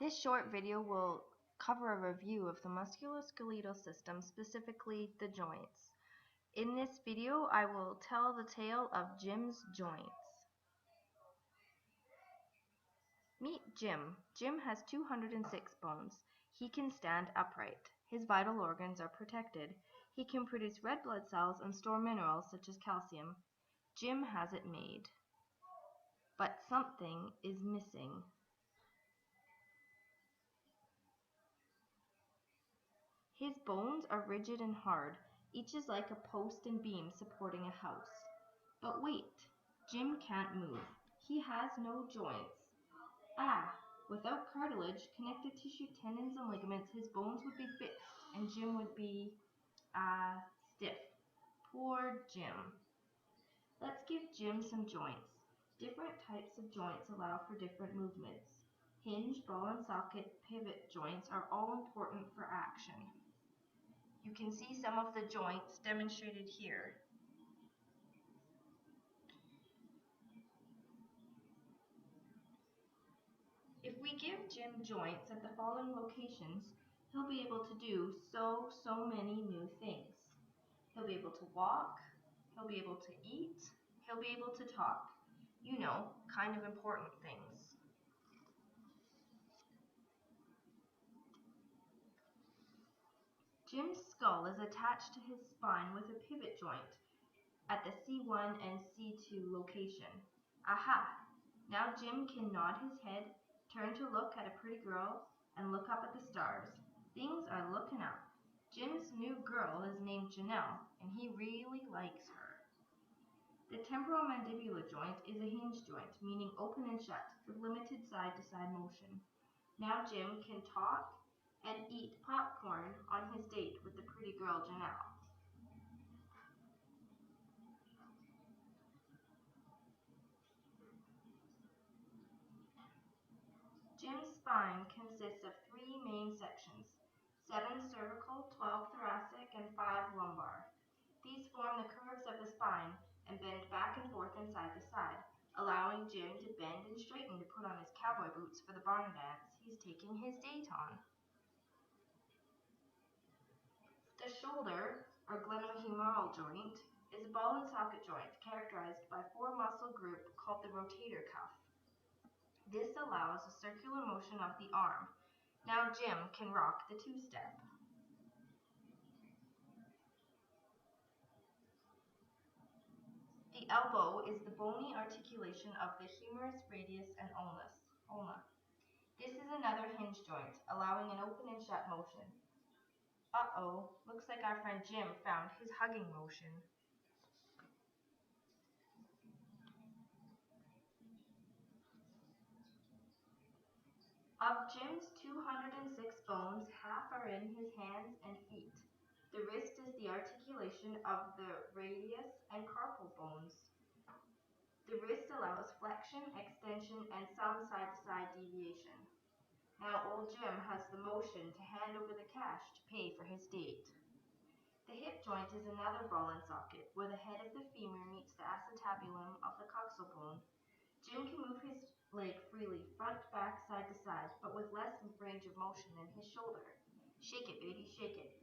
This short video will cover a review of the musculoskeletal system, specifically the joints. In this video, I will tell the tale of Jim's joints. Meet Jim. Jim has 206 bones. He can stand upright. His vital organs are protected. He can produce red blood cells and store minerals such as calcium. Jim has it made. But something is missing. His bones are rigid and hard. Each is like a post and beam supporting a house. But wait, Jim can't move. He has no joints. Without cartilage, connective tissue, tendons, and ligaments, his bones would be fixed and Jim would be, stiff. Poor Jim. Let's give Jim some joints. Different types of joints allow for different movements. Hinge, ball and socket, pivot joints are all important for action. You can see some of the joints demonstrated here. If we give Jim joints at the following locations, he'll be able to do so many new things. He'll be able to walk, he'll be able to eat, he'll be able to talk. You know, kind of important things. Jim's skull is attached to his spine with a pivot joint at the C1 and C2 location. Now Jim can nod his head, turn to look at a pretty girl, and look up at the stars. Things are looking up. Jim's new girl is named Janelle, and he really likes her. The temporomandibular joint is a hinge joint, meaning open and shut, with limited side-to-side motion. Now Jim can talk and eat popcorn on his date with the pretty girl Janelle. Jim's spine consists of 3 main sections, 7 cervical, 12 thoracic, and 5 lumbar. These form the curves of the spine and bend back and forth and side to side, allowing Jim to bend and straighten to put on his cowboy boots for the barn dance he's taking his date on. The shoulder, or glenohumeral joint, is a ball and socket joint characterized by 4 muscle group called the rotator cuff. This allows a circular motion of the arm. Now Jim can rock the 2-step. The elbow is the bony articulation of the humerus, radius, and ulna. This is another hinge joint, allowing an open and shut motion. Looks like our friend Jim found his hugging motion. Of Jim's 206 bones, half are in his hands and feet. The wrist is the articulation of the radius and carpal bones. The wrist allows flexion, extension, and some side-to-side deviation. Now old Jim has the motion to hand over the cash to pay for his date. The hip joint is another ball and socket, where the head of the femur meets the acetabulum of the coxal bone. Jim can move his leg freely, front, back, side to side, but with less range of motion than his shoulder. Shake it, baby, shake it.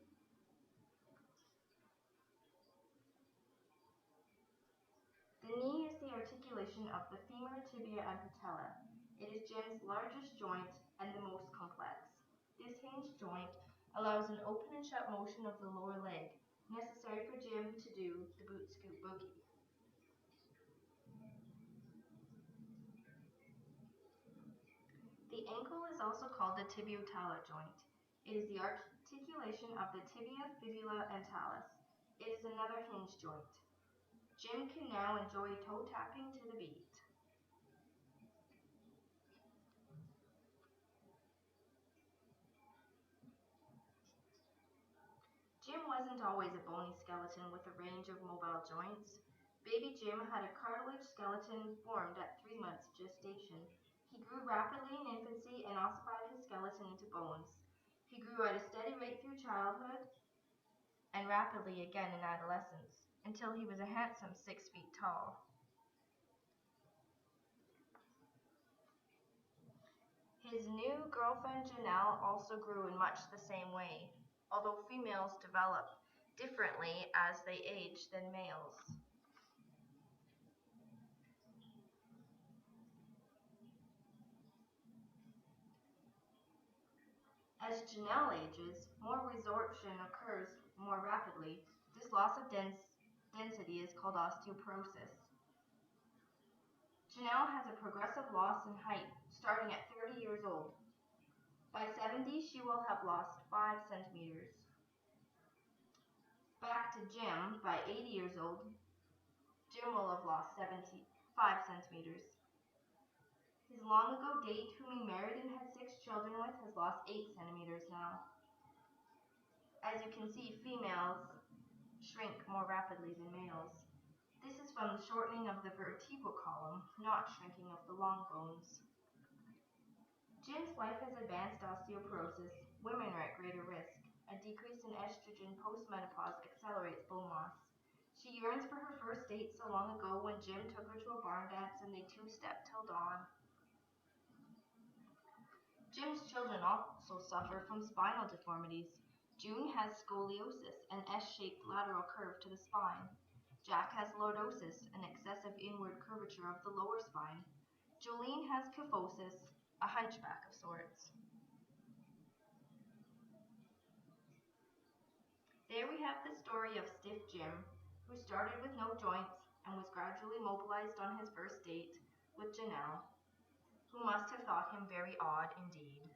The knee is the articulation of the femur, tibia, and patella. It is Jim's largest joint and the most complex. This hinge joint allows an open and shut motion of the lower leg, necessary for Jim to do the boot scoot boogie. The ankle is also called the tibiotalar joint. It is the articulation of the tibia, fibula, and talus. It is another hinge joint. Jim can now enjoy toe tapping to the beat. Jim wasn't always a bony skeleton with a range of mobile joints. Baby Jim had a cartilage skeleton formed at 3 months gestation. He grew rapidly in infancy and ossified his skeleton into bones. He grew at a steady rate through childhood and rapidly again in adolescence, until he was a handsome 6 feet tall. His new girlfriend Janelle also grew in much the same way, although females develop differently as they age than males. As Janelle ages, more resorption occurs more rapidly. This loss of density is called osteoporosis. Janelle has a progressive loss in height, starting at 30 years old. By 70, she will have lost 5 centimeters. Back to Jim, by 80 years old, Jim will have lost 75 centimeters. His long ago date, whom he married and had 6 children with, has lost 8 centimeters now. As you can see, females shrink more rapidly than males. This is from the shortening of the vertebral column, not shrinking of the long bones. Jim's wife has advanced osteoporosis. Women are at greater risk. A decrease in estrogen post-menopause accelerates bone loss. She yearns for her first date so long ago when Jim took her to a barn dance and they two-stepped till dawn. Jim's children also suffer from spinal deformities. June has scoliosis, an S-shaped lateral curve to the spine. Jack has lordosis, an excessive inward curvature of the lower spine. Jolene has kyphosis, a hunchback of sorts. There we have the story of Stiff Jim, who started with no joints and was gradually mobilized on his first date with Janelle, who must have thought him very odd indeed.